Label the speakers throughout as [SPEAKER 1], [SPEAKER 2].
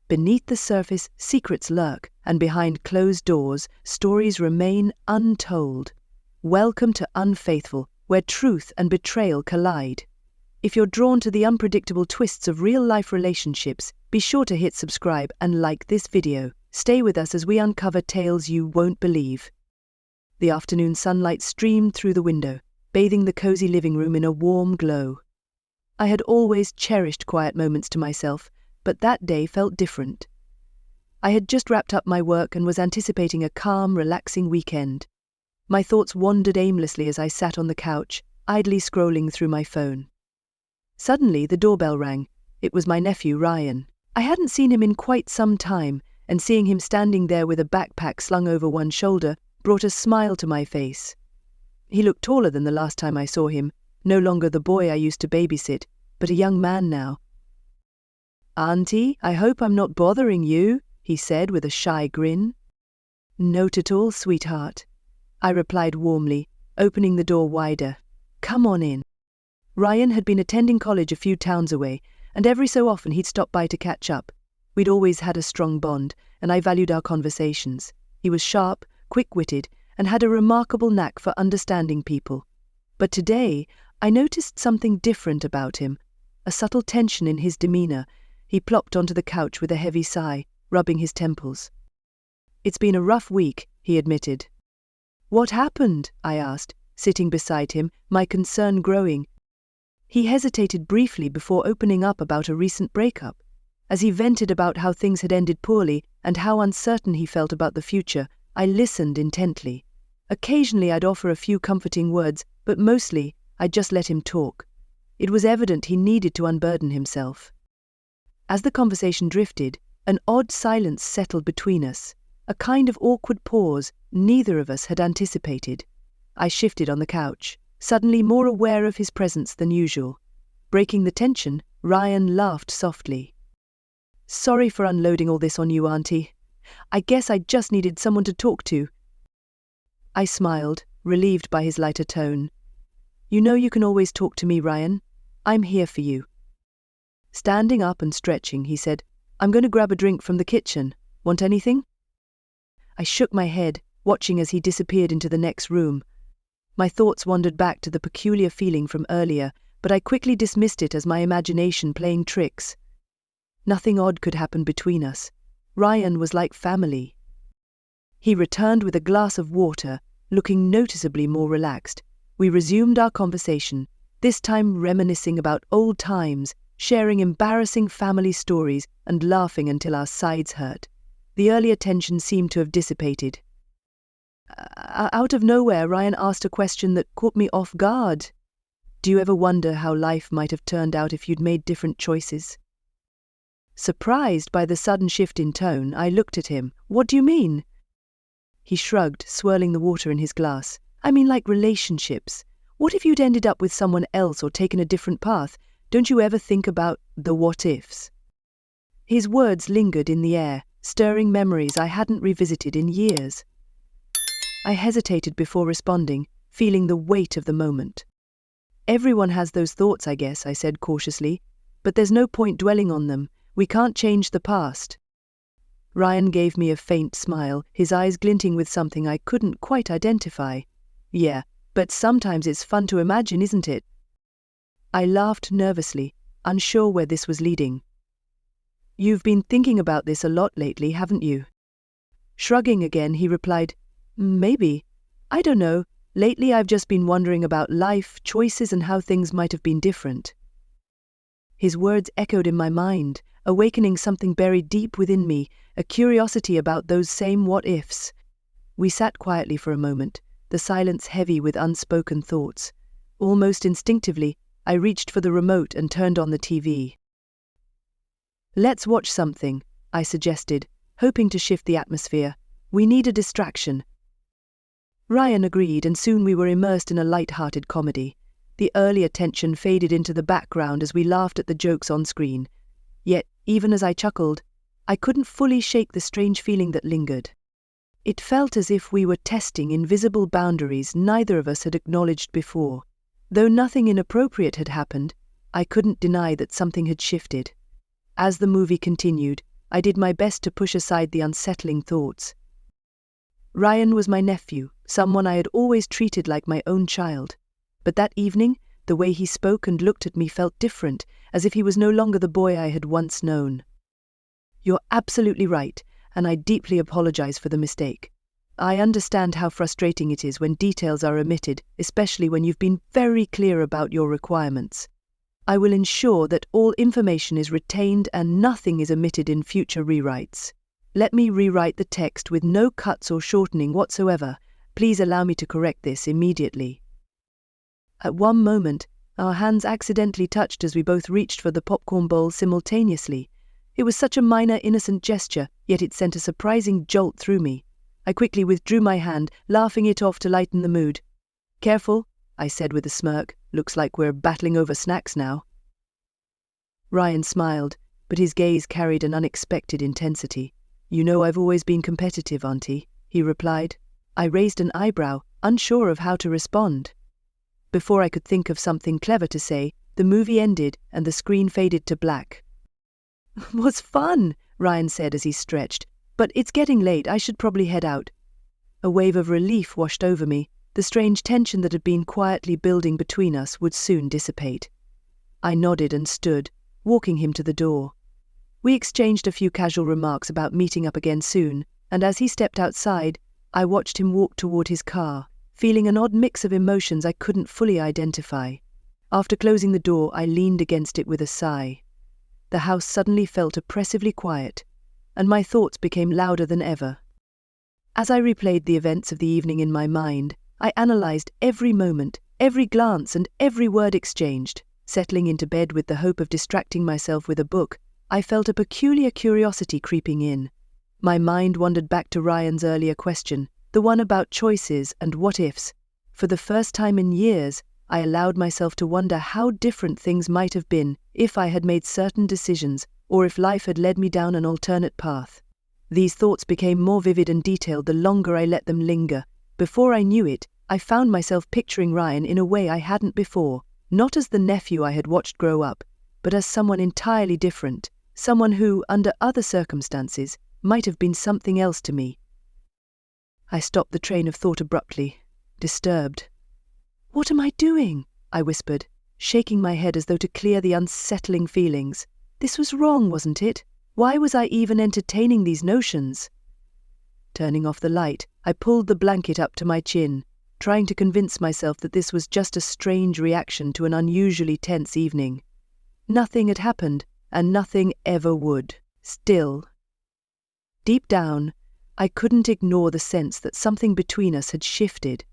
[SPEAKER 1] Beneath the surface, secrets lurk, and behind closed doors, stories remain untold. Welcome to Unfaithful, where truth and betrayal collide. If you're drawn to the unpredictable twists of real-life relationships, be sure to hit subscribe and like this video. Stay with us as we uncover tales you won't believe. The afternoon sunlight streamed through the window, bathing the cozy living room in a warm glow. I had always cherished quiet moments to myself, but that day felt different. I had just wrapped up my work and was anticipating a calm, relaxing weekend. My thoughts wandered aimlessly as I sat on the couch, idly scrolling through my phone. Suddenly, the doorbell rang. It was my nephew, Ryan. I hadn't seen him in quite some time, and seeing him standing there with a backpack slung over one shoulder brought a smile to my face. He looked taller than the last time I saw him, no longer the boy I used to babysit, but a young man now. "Auntie, I hope I'm not bothering you," he said with a shy grin. "Not at all, sweetheart," I replied warmly, opening the door wider. "Come on in." Ryan had been attending college a few towns away, and every so often he'd stop by to catch up. We'd always had a strong bond, and I valued our conversations. He was sharp, quick-witted, and had a remarkable knack for understanding people. But today, I noticed something different about him, a subtle tension in his demeanor. He plopped onto the couch with a heavy sigh, rubbing his temples. "It's been a rough week," he admitted. "What happened?" I asked, sitting beside him, my concern growing. He hesitated briefly before opening up about a recent breakup. As he vented about how things had ended poorly and how uncertain he felt about the future, I listened intently. Occasionally I'd offer a few comforting words, but mostly I'd just let him talk. It was evident he needed to unburden himself. As the conversation drifted, an odd silence settled between us, a kind of awkward pause neither of us had anticipated. I shifted on the couch, suddenly more aware of his presence than usual. Breaking the tension, Ryan laughed softly. "Sorry for unloading all this on you, Auntie. I guess I just needed someone to talk to." I smiled, relieved by his lighter tone. "You know you can always talk to me, Ryan. I'm here for you." Standing up and stretching, he said, "I'm going to grab a drink from the kitchen. Want anything?" I shook my head, watching as he disappeared into the next room. My thoughts wandered back to the peculiar feeling from earlier, but I quickly dismissed it as my imagination playing tricks. Nothing odd could happen between us. Ryan was like family. He returned with a glass of water, looking noticeably more relaxed. We resumed our conversation, this time reminiscing about old times, sharing embarrassing family stories and laughing until our sides hurt. The earlier tension seemed to have dissipated. Out of nowhere, Ryan asked a question that caught me off guard. "Do you ever wonder how life might have turned out if you'd made different choices?" Surprised by the sudden shift in tone, I looked at him. "What do you mean?" He shrugged, swirling the water in his glass. "I mean like relationships. What if you'd ended up with someone else or taken a different path? Don't you ever think about the what-ifs?" His words lingered in the air, stirring memories I hadn't revisited in years. I hesitated before responding, feeling the weight of the moment. "Everyone has those thoughts, I guess," I said cautiously, "but there's no point dwelling on them. We can't change the past." Ryan gave me a faint smile, his eyes glinting with something I couldn't quite identify. "Yeah, but sometimes it's fun to imagine, isn't it?" I laughed nervously, unsure where this was leading. "You've been thinking about this a lot lately, haven't you?" Shrugging again, he replied, "Maybe. I don't know. Lately I've just been wondering about life, choices, and how things might have been different." His words echoed in my mind, awakening something buried deep within me, a curiosity about those same what-ifs. We sat quietly for a moment, the silence heavy with unspoken thoughts. Almost instinctively, I reached for the remote and turned on the TV. "Let's watch something," I suggested, hoping to shift the atmosphere. "We need a distraction." Ryan agreed, and soon we were immersed in a light-hearted comedy. The earlier tension faded into the background as we laughed at the jokes on screen. Yet, even as I chuckled, I couldn't fully shake the strange feeling that lingered. It felt as if we were testing invisible boundaries neither of us had acknowledged before. Though nothing inappropriate had happened, I couldn't deny that something had shifted. As the movie continued, I did my best to push aside the unsettling thoughts. Ryan was my nephew, someone I had always treated like my own child. But that evening, the way he spoke and looked at me felt different, as if he was no longer the boy I had once known. "You're absolutely right, and I deeply apologize for the mistake. I understand how frustrating it is when details are omitted, especially when you've been very clear about your requirements. I will ensure that all information is retained and nothing is omitted in future rewrites. Let me rewrite the text with no cuts or shortening whatsoever. Please allow me to correct this immediately." At one moment, our hands accidentally touched as we both reached for the popcorn bowl simultaneously. It was such a minor, innocent gesture, yet it sent a surprising jolt through me. I quickly withdrew my hand, laughing it off to lighten the mood. "Careful," I said with a smirk. "Looks like we're battling over snacks now." Ryan smiled, but his gaze carried an unexpected intensity. "You know I've always been competitive, Auntie," he replied. I raised an eyebrow, unsure of how to respond. Before I could think of something clever to say, the movie ended and the screen faded to black. "Was fun," Ryan said as he stretched, "but it's getting late, I should probably head out." A wave of relief washed over me. The strange tension that had been quietly building between us would soon dissipate. I nodded and stood, walking him to the door. We exchanged a few casual remarks about meeting up again soon, and as he stepped outside, I watched him walk toward his car, feeling an odd mix of emotions I couldn't fully identify. After closing the door, I leaned against it with a sigh. The house suddenly felt oppressively quiet, and my thoughts became louder than ever. As I replayed the events of the evening in my mind, I analyzed every moment, every glance, and every word exchanged. Settling into bed with the hope of distracting myself with a book, I felt a peculiar curiosity creeping in. My mind wandered back to Ryan's earlier question, the one about choices and what-ifs. For the first time in years, I allowed myself to wonder how different things might have been if I had made certain decisions, or if life had led me down an alternate path. These thoughts became more vivid and detailed the longer I let them linger. Before I knew it, I found myself picturing Ryan in a way I hadn't before, not as the nephew I had watched grow up, but as someone entirely different, someone who, under other circumstances, might have been something else to me. I stopped the train of thought abruptly, disturbed. "What am I doing?" I whispered, shaking my head as though to clear the unsettling feelings. This was wrong, wasn't it? Why was I even entertaining these notions? Turning off the light, I pulled the blanket up to my chin, trying to convince myself that this was just a strange reaction to an unusually tense evening. Nothing had happened, and nothing ever would. Still, deep down, I couldn't ignore the sense that something between us had shifted,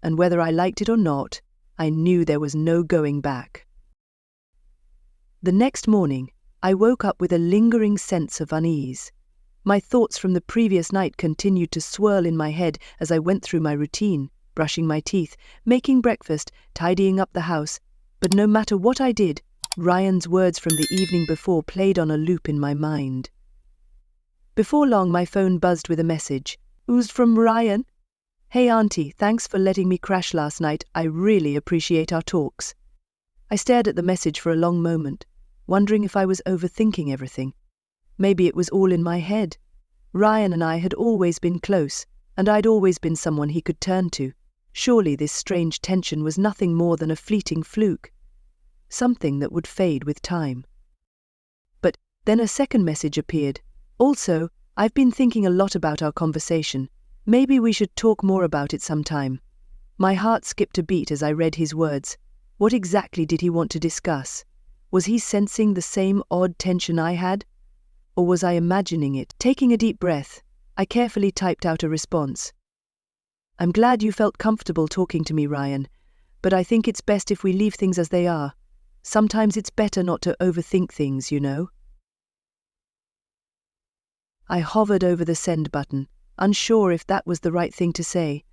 [SPEAKER 1] and whether I liked it or not, I knew there was no going back. The next morning, I woke up with a lingering sense of unease. My thoughts from the previous night continued to swirl in my head as I went through my routine, brushing my teeth, making breakfast, tidying up the house. But no matter what I did, Ryan's words from the evening before played on a loop in my mind. Before long, my phone buzzed with a message. "Who's from Ryan?" "Hey Auntie, thanks for letting me crash last night. I really appreciate our talks." I stared at the message for a long moment, wondering if I was overthinking everything. Maybe it was all in my head. Ryan and I had always been close, and I'd always been someone he could turn to. Surely this strange tension was nothing more than a fleeting fluke, something that would fade with time. But then a second message appeared. "Also, I've been thinking a lot about our conversation. Maybe we should talk more about it sometime." My heart skipped a beat as I read his words. What exactly did he want to discuss? Was he sensing the same odd tension I had? Or was I imagining it? Taking a deep breath, I carefully typed out a response. "I'm glad you felt comfortable talking to me, Ryan, but I think it's best if we leave things as they are. Sometimes it's better not to overthink things, you know." I hovered over the send button, unsure if that was the right thing to say.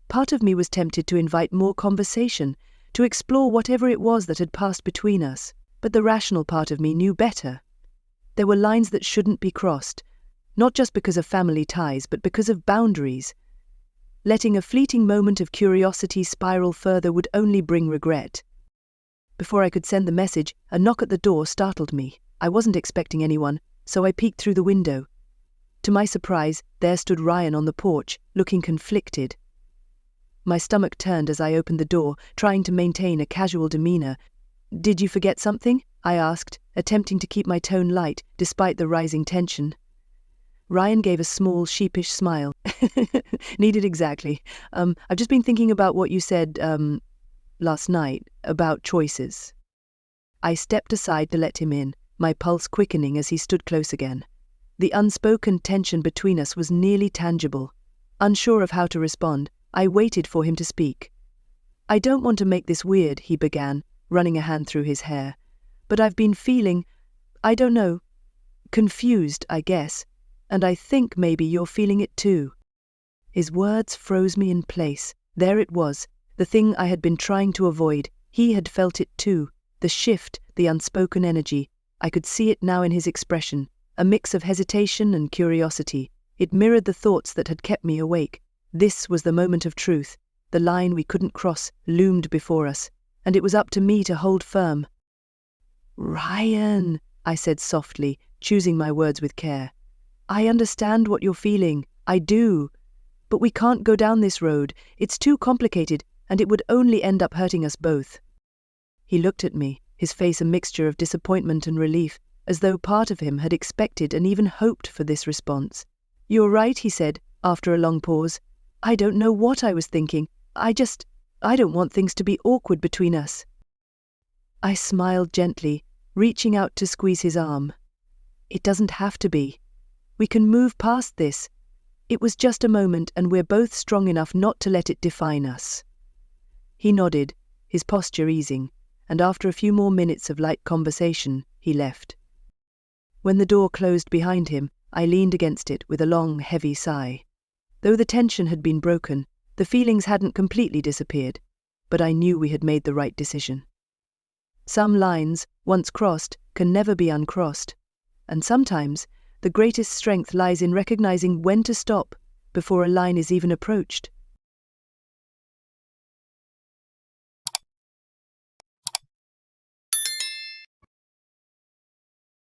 [SPEAKER 1] Part of me was tempted to invite more conversation, to explore whatever it was that had passed between us, but the rational part of me knew better. There were lines that shouldn't be crossed, not just because of family ties, but because of boundaries. Letting a fleeting moment of curiosity spiral further would only bring regret. Before I could send the message, a knock at the door startled me. I wasn't expecting anyone, so I peeked through the window. To my surprise, there stood Ryan on the porch, looking conflicted. My stomach turned as I opened the door, trying to maintain a casual demeanor. "Did you forget something?" I asked, attempting to keep my tone light despite the rising tension. Ryan gave a small, sheepish smile. "Needed exactly. I've just been thinking about what you said, last night, about choices." I stepped aside to let him in, my pulse quickening as he stood close again. The unspoken tension between us was nearly tangible. Unsure of how to respond, I waited for him to speak. "I don't want to make this weird," he began, running a hand through his hair. "But I've been feeling, I don't know, confused, I guess, and I think maybe you're feeling it too." His words froze me in place. There it was, the thing I had been trying to avoid. He had felt it too. The shift, the unspoken energy. I could see it now in his expression, a mix of hesitation and curiosity. It mirrored the thoughts that had kept me awake. This was the moment of truth. The line we couldn't cross loomed before us, and it was up to me to hold firm. "Ryan," I said softly, choosing my words with care. "I understand what you're feeling. I do. But we can't go down this road. It's too complicated, and it would only end up hurting us both." He looked at me, his face a mixture of disappointment and relief, as though part of him had expected and even hoped for this response. "You're right," he said, after a long pause. "I don't know what I was thinking. I don't want things to be awkward between us." I smiled gently, reaching out to squeeze his arm. "It doesn't have to be. We can move past this. It was just a moment, and we're both strong enough not to let it define us." He nodded, his posture easing, and after a few more minutes of light conversation, he left. When the door closed behind him, I leaned against it with a long, heavy sigh. Though the tension had been broken, the feelings hadn't completely disappeared, but I knew we had made the right decision. Some lines, once crossed, can never be uncrossed, and sometimes the greatest strength lies in recognizing when to stop before a line is even approached.